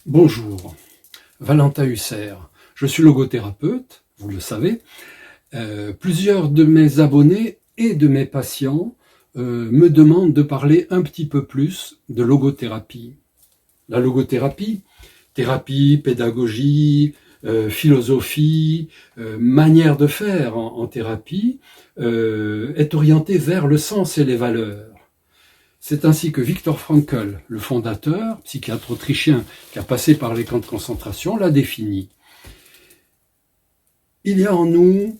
Bonjour, Valentin Husser. Je suis logothérapeute, vous le savez. Plusieurs de mes abonnés et de mes patients me demandent de parler un petit peu plus de logothérapie. La logothérapie, thérapie, pédagogie, philosophie, manière de faire en thérapie, est orientée vers le sens et les valeurs. C'est ainsi que Viktor Frankl, le fondateur, psychiatre autrichien qui a passé par les camps de concentration, l'a défini. Il y a en nous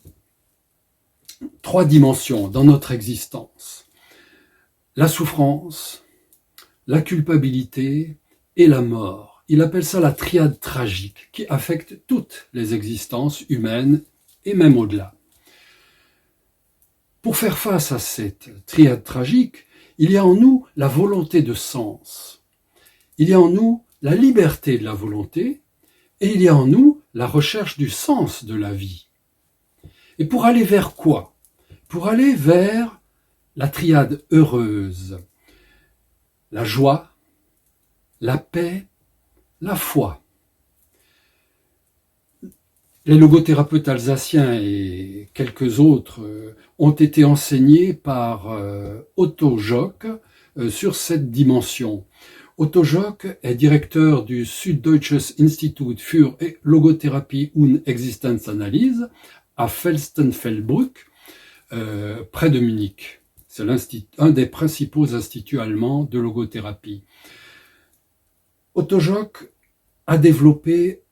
3 dimensions dans notre existence. La souffrance, la culpabilité et la mort. Il appelle ça la triade tragique qui affecte toutes les existences humaines et même au-delà. Pour faire face à cette triade tragique, il y a en nous la volonté de sens. Il y a en nous la liberté de la volonté et il y a en nous la recherche du sens de la vie. Et pour aller vers quoi? Pour aller vers la triade heureuse, la joie, la paix, la foi. Les logothérapeutes alsaciens et quelques autres ont été enseignés par Otto Jock sur cette dimension. Otto Jock est directeur du Süddeutsches Institut für Logotherapie und Existenzanalyse à Fürstenfeldbruck, près de Munich. C'est un des principaux instituts allemands de logothérapie. Otto Jock a développé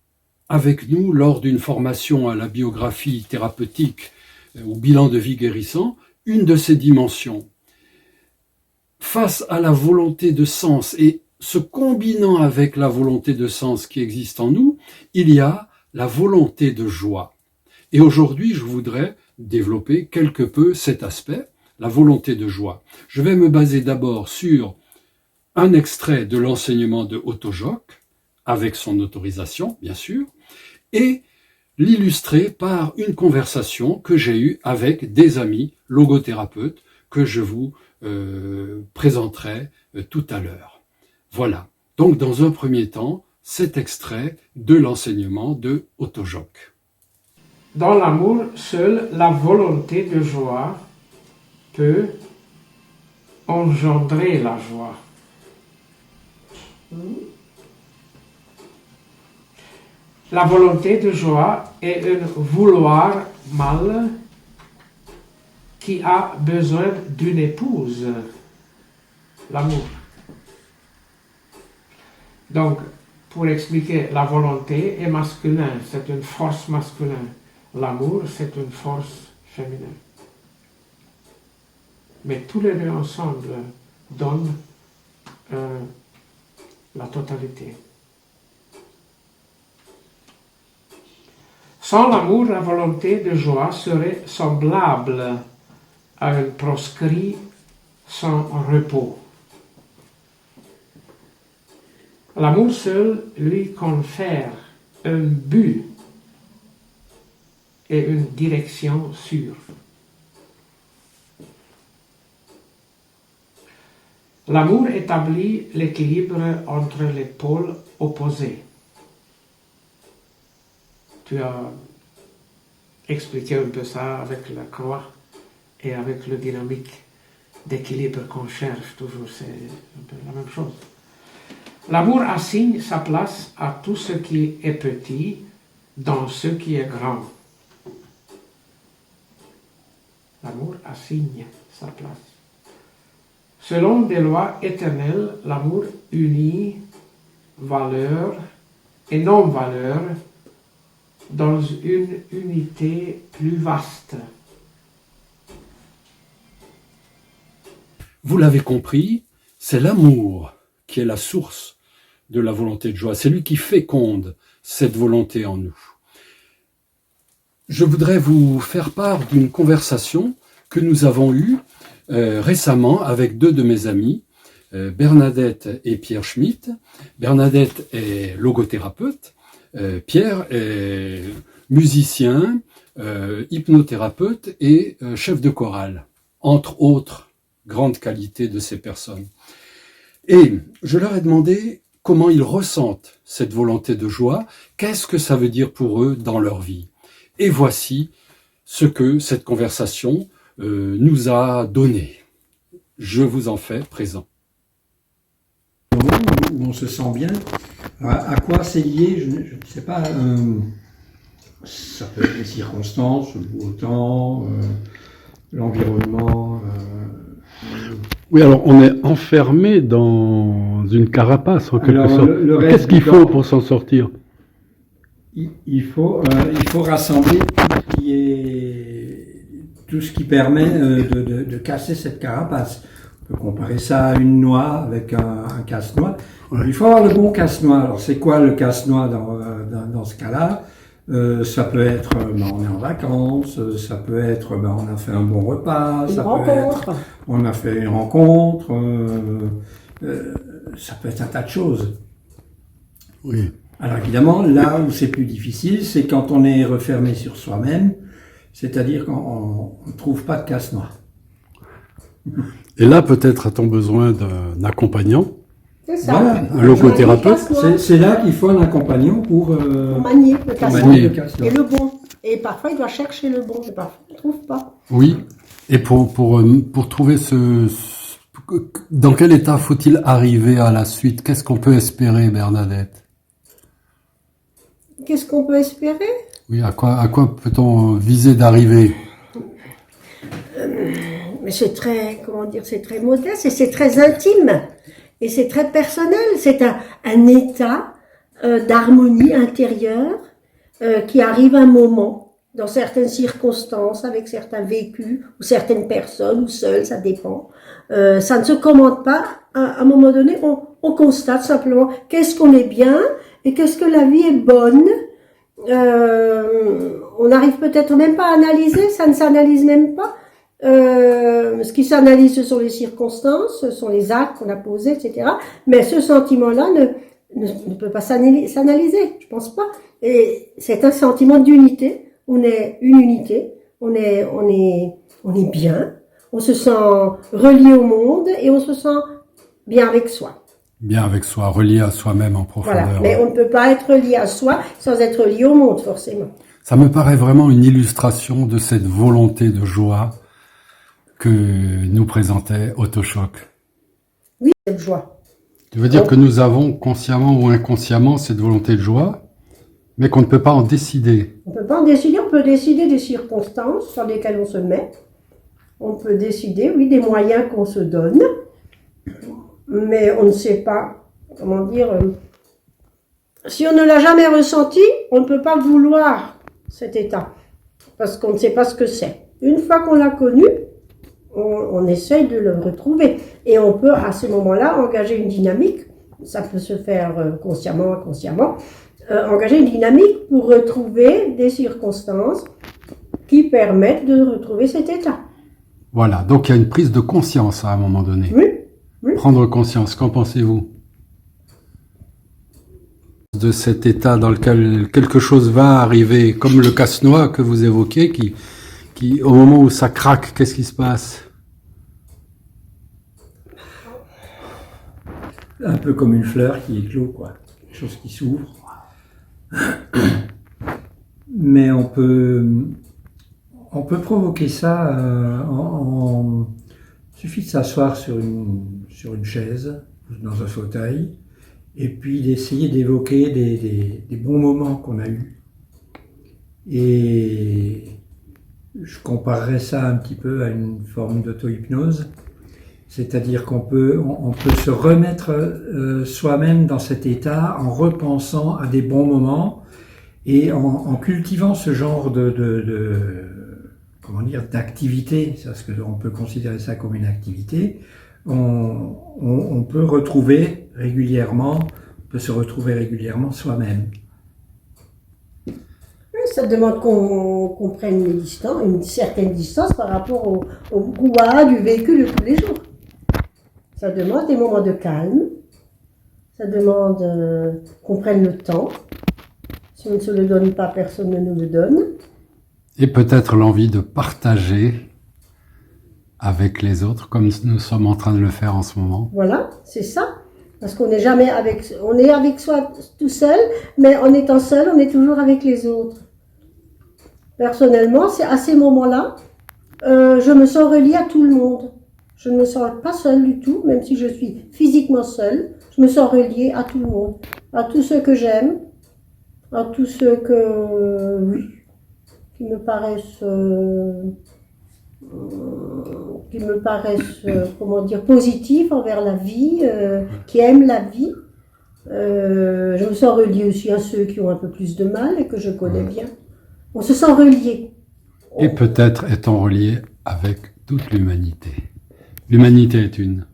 avec nous, lors d'une formation à la biographie thérapeutique, au bilan de vie guérissant, une de ces dimensions. Face à la volonté de sens et se combinant avec la volonté de sens qui existe en nous, il y a la volonté de joie. Et aujourd'hui, je voudrais développer quelque peu cet aspect, la volonté de joie. Je vais me baser d'abord sur un extrait de l'enseignement de Otto Jock, avec son autorisation, bien sûr, et l'illustrer par une conversation que j'ai eue avec des amis logothérapeutes que je vous présenterai tout à l'heure. Voilà. Donc, dans un premier temps, cet extrait de l'enseignement de Otto Jock. Dans l'amour, seule la volonté de joie peut engendrer la joie. La volonté de joie est un vouloir mâle qui a besoin d'une épouse, l'amour. Donc, pour expliquer, la volonté est masculin, c'est une force masculine. L'amour, c'est une force féminine. Mais tous les deux ensemble donnent la totalité. Sans l'amour, la volonté de joie serait semblable à un proscrit sans repos. L'amour seul lui confère un but et une direction sûre. L'amour établit l'équilibre entre les pôles opposés. Tu as expliqué un peu ça avec la croix et avec le dynamique d'équilibre qu'on cherche toujours, c'est un peu la même chose. L'amour assigne sa place à tout ce qui est petit dans ce qui est grand. L'amour assigne sa place. Selon des lois éternelles, l'amour unit valeur et non-valeur dans une unité plus vaste. Vous l'avez compris, c'est l'amour qui est la source de la volonté de joie. C'est lui qui féconde cette volonté en nous. Je voudrais vous faire part d'une conversation que nous avons eue récemment avec 2 de mes amis, Bernadette et Pierre Schmitt. Bernadette est logothérapeute, Pierre est musicien, hypnothérapeute et chef de chorale, entre autres grandes qualités de ces personnes. Et je leur ai demandé comment ils ressentent cette volonté de joie, qu'est-ce que ça veut dire pour eux dans leur vie. Et voici ce que cette conversation nous a donné. Je vous en fais présent. Où on se sent bien. À quoi c'est lié, je ne sais pas. Ça peut être les circonstances, le beau temps, l'environnement. Oui, alors on est enfermé dans une carapace en quelque sorte. Qu'est-ce qu'il faut pour s'en sortir? Il faut rassembler tout ce qui permet de casser cette carapace. On peut comparer ça à une noix avec un casse-noix. Ouais. Il faut avoir le bon casse-noix. Alors c'est quoi le casse-noix dans ce cas-là? Ça peut être on est en vacances, ça peut être on a fait un bon repas, on a fait une rencontre, ça peut être un tas de choses. Oui. Alors évidemment, là où c'est plus difficile, c'est quand on est refermé sur soi-même, c'est-à-dire qu'on ne trouve pas de casse-noix. Et là, peut-être a-t-on besoin d'un accompagnant. C'est ça. Voilà, un logothérapeute. C'est là qu'il faut un accompagnant pour manier le casse-noix. Et le bon. Et parfois, il doit chercher le bon, mais parfois, il ne trouve pas. Oui. Et pour trouver dans quel état faut-il arriver à la suite? Qu'est-ce qu'on peut espérer, Bernadette? Qu'est-ce qu'on peut espérer? Oui, à quoi peut-on viser d'arriver? Mais c'est très, c'est très modeste et c'est très intime. Et c'est très personnel. C'est un état d'harmonie intérieure qui arrive à un moment, dans certaines circonstances, avec certains vécus, ou certaines personnes, ou seul, ça dépend. Ça ne se commande pas. À un moment donné, on constate simplement qu'est-ce qu'on est bien et qu'est-ce que la vie est bonne. On n'arrive peut-être même pas à analyser, ça ne s'analyse même pas. Ce qui s'analyse, ce sont les circonstances, ce sont les actes qu'on a posés, etc. Mais ce sentiment-là ne peut pas s'analyser, je pense pas. Et c'est un sentiment d'unité. On est une unité. On est bien. On se sent relié au monde et on se sent bien avec soi. Bien avec soi, relié à soi-même en profondeur. Voilà. Mais on ne peut pas être lié à soi sans être lié au monde, forcément. Ça me paraît vraiment une illustration de cette volonté de joie que nous présentait Autochoc. Oui, cette joie. Tu veux dire que nous avons consciemment ou inconsciemment cette volonté de joie, mais qu'on ne peut pas en décider. On ne peut pas en décider, on peut décider des circonstances sur lesquelles on se met. On peut décider, oui, des moyens qu'on se donne, mais on ne sait pas, comment dire, si on ne l'a jamais ressenti, on ne peut pas vouloir cet état, parce qu'on ne sait pas ce que c'est. Une fois qu'on l'a connu, on essaye de le retrouver. Et on peut, à ce moment-là, engager une dynamique, ça peut se faire consciemment, inconsciemment, engager une dynamique pour retrouver des circonstances qui permettent de retrouver cet état. Voilà, donc il y a une prise de conscience à un moment donné. Oui, oui. Prendre conscience, qu'en pensez-vous? De cet état dans lequel quelque chose va arriver, comme le casse-noix que vous évoquez, qui, au moment où ça craque, qu'est-ce qui se passe? Un peu comme une fleur qui éclot, quoi. Quelque chose qui s'ouvre. Mais on peut provoquer ça il suffit de s'asseoir sur une chaise, dans un fauteuil, et puis d'essayer d'évoquer des bons moments qu'on a eus. Et je comparerais ça un petit peu à une forme d'auto-hypnose, c'est-à-dire qu'on peut se remettre soi-même dans cet état en repensant à des bons moments et en cultivant ce genre d'activité, parce qu'on peut considérer ça comme une activité. On peut se retrouver régulièrement soi-même. Ça demande qu'on prenne une certaine distance par rapport au brouhaha du véhicule de tous les jours. Ça demande des moments de calme. Ça demande qu'on prenne le temps. Si on ne se le donne pas, personne ne nous le donne. Et peut-être l'envie de partager avec les autres, comme nous sommes en train de le faire en ce moment. Voilà, c'est ça. Parce qu'on n'est jamais avec, on est avec soi tout seul, mais en étant seul, on est toujours avec les autres. Personnellement, c'est à ces moments-là, je me sens reliée à tout le monde. Je ne me sens pas seule du tout, même si je suis physiquement seule. Je me sens reliée à tout le monde, à tous ceux que j'aime, à tous ceux que, oui, qui me paraissent, comment dire, positifs envers la vie, qui aiment la vie. Je me sens reliée aussi à ceux qui ont un peu plus de mal et que je connais bien. On se sent relié. Et peut-être est-on relié avec toute l'humanité. L'humanité est une.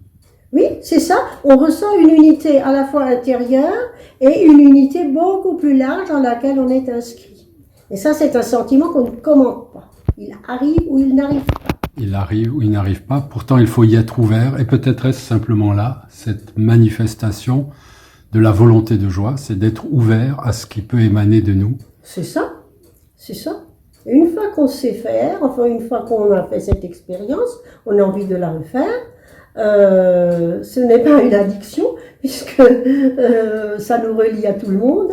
Oui, c'est ça. On ressent une unité à la fois intérieure et une unité beaucoup plus large dans laquelle on est inscrit. Et ça, c'est un sentiment qu'on ne commente pas. Il arrive ou il n'arrive pas. Il arrive ou il n'arrive pas. Pourtant, il faut y être ouvert. Et peut-être est-ce simplement là, cette manifestation de la volonté de joie, c'est d'être ouvert à ce qui peut émaner de nous. C'est ça. C'est ça. Et une fois qu'on sait faire, enfin une fois qu'on a fait cette expérience, on a envie de la refaire. Ce n'est pas une addiction, puisque ça nous relie à tout le monde,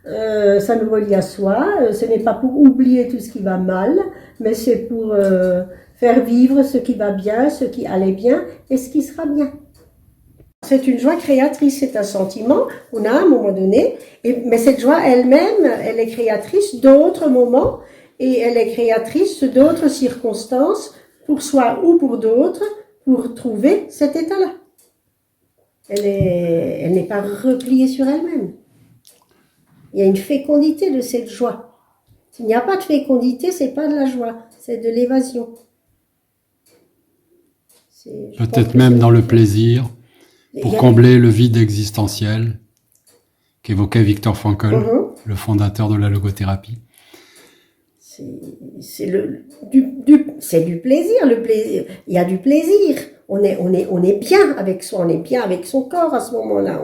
ça nous relie à soi. Ce n'est pas pour oublier tout ce qui va mal, mais c'est pour faire vivre ce qui va bien, ce qui allait bien et ce qui sera bien. C'est une joie créatrice, c'est un sentiment qu'on a à un moment donné, mais cette joie elle-même, elle est créatrice d'autres moments et elle est créatrice d'autres circonstances pour soi ou pour d'autres, pour trouver cet état-là. Elle n'est pas repliée sur elle-même. Il y a une fécondité de cette joie. S'il n'y a pas de fécondité, c'est pas de la joie, c'est de l'évasion. Peut-être même dans le plaisir, pour combler le vide existentiel qu'évoquait Viktor Frankl, le fondateur de la logothérapie. C'est du plaisir, le plaisir. Il y a du plaisir. On est bien avec soi, on est bien avec son corps à ce moment-là.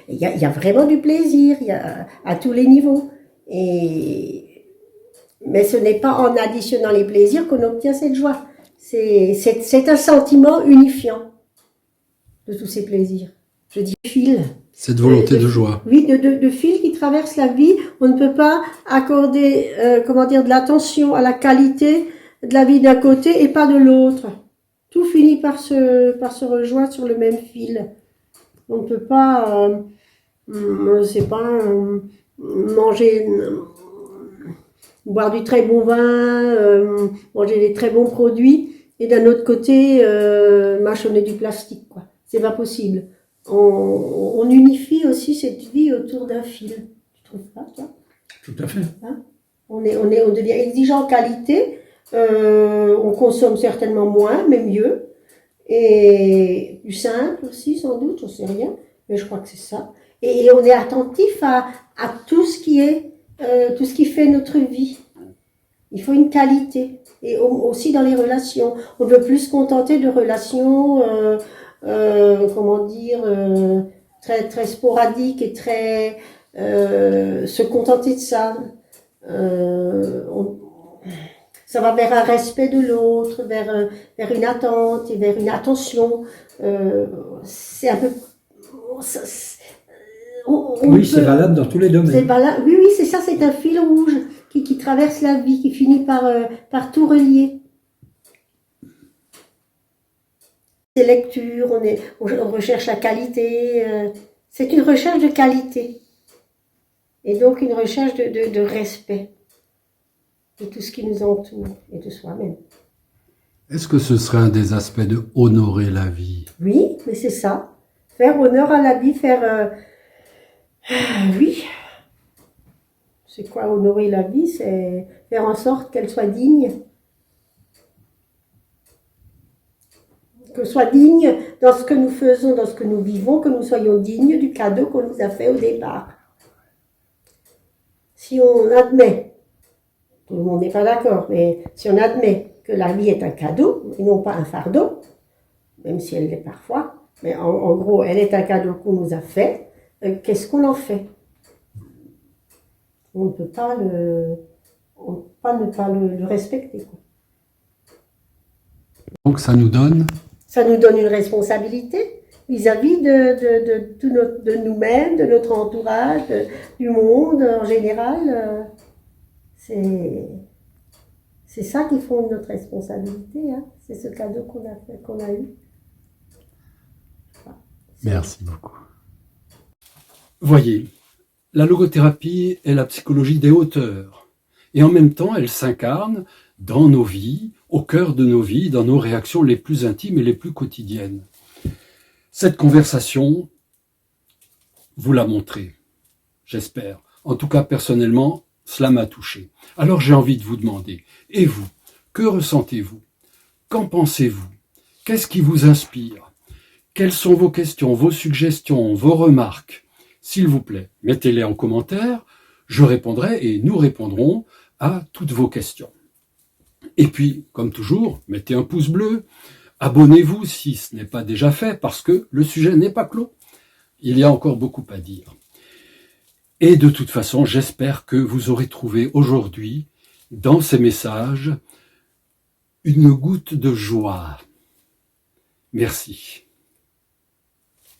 Il y a vraiment du plaisir, à tous les niveaux. Mais ce n'est pas en additionnant les plaisirs qu'on obtient cette joie. C'est un sentiment unifiant de tous ces plaisirs. Je dis fil. Cette volonté de joie. Oui, de fil qui traverse la vie. On ne peut pas accorder, de l'attention à la qualité de la vie d'un côté et pas de l'autre. Tout finit par se rejoindre sur le même fil. On ne peut pas, manger, boire du très bon vin, manger des très bons produits et d'un autre côté, mâchonner du plastique, quoi. C'est pas possible. On unifie aussi cette vie autour d'un fil. Tu trouves pas, toi? Tout à fait. Hein? On devient exigeant en qualité. On consomme certainement moins, mais mieux. Et plus simple aussi, sans doute, j'en sais rien. Mais je crois que c'est ça. Et on est attentif à tout ce qui est, tout ce qui fait notre vie. Il faut une qualité. Et aussi dans les relations. On ne veut plus se contenter de relations, très, très sporadiques et très, se contenter de ça. Ça va vers un respect de l'autre, vers une attente et vers une attention. C'est un peu... Oui, c'est valable dans tous les domaines. C'est valable, oui, c'est ça, c'est un fil rouge qui traverse la vie, qui finit par tout relier. Des lectures, on recherche la qualité, c'est une recherche de qualité. Et donc une recherche de respect de tout ce qui nous entoure et de soi-même. Est-ce que ce serait un des aspects de honorer la vie? Oui, mais c'est ça. Faire honneur à la vie, oui. C'est quoi honorer la vie? C'est faire en sorte qu'elle soit digne. Que soit digne dans ce que nous faisons, dans ce que nous vivons, que nous soyons dignes du cadeau qu'on nous a fait au départ. Si on admet, tout le monde n'est pas d'accord, mais si on admet que la vie est un cadeau et non pas un fardeau, même si elle l'est parfois, mais en gros, elle est un cadeau qu'on nous a fait, qu'est-ce qu'on en fait? On ne peut pas ne pas le respecter, quoi. Donc ça nous donne Ça nous donne une responsabilité vis-à-vis de nous-mêmes, de notre entourage, du monde en général. C'est ça qui fonde notre responsabilité. Hein. C'est ce cadeau qu'on a eu. Merci beaucoup. Voyez, la logothérapie est la psychologie des hauteurs. Et en même temps, elle s'incarne dans nos vies, au cœur de nos vies, dans nos réactions les plus intimes et les plus quotidiennes. Cette conversation vous l'a montré, j'espère. En tout cas, personnellement, cela m'a touché. Alors j'ai envie de vous demander, et vous, que ressentez-vous? Qu'en pensez-vous? Qu'est-ce qui vous inspire? Quelles sont vos questions, vos suggestions, vos remarques? S'il vous plaît, mettez-les en commentaire, je répondrai et nous répondrons à toutes vos questions. Et puis, comme toujours, mettez un pouce bleu, abonnez-vous si ce n'est pas déjà fait, parce que le sujet n'est pas clos. Il y a encore beaucoup à dire. Et de toute façon, j'espère que vous aurez trouvé aujourd'hui, dans ces messages, une goutte de joie. Merci.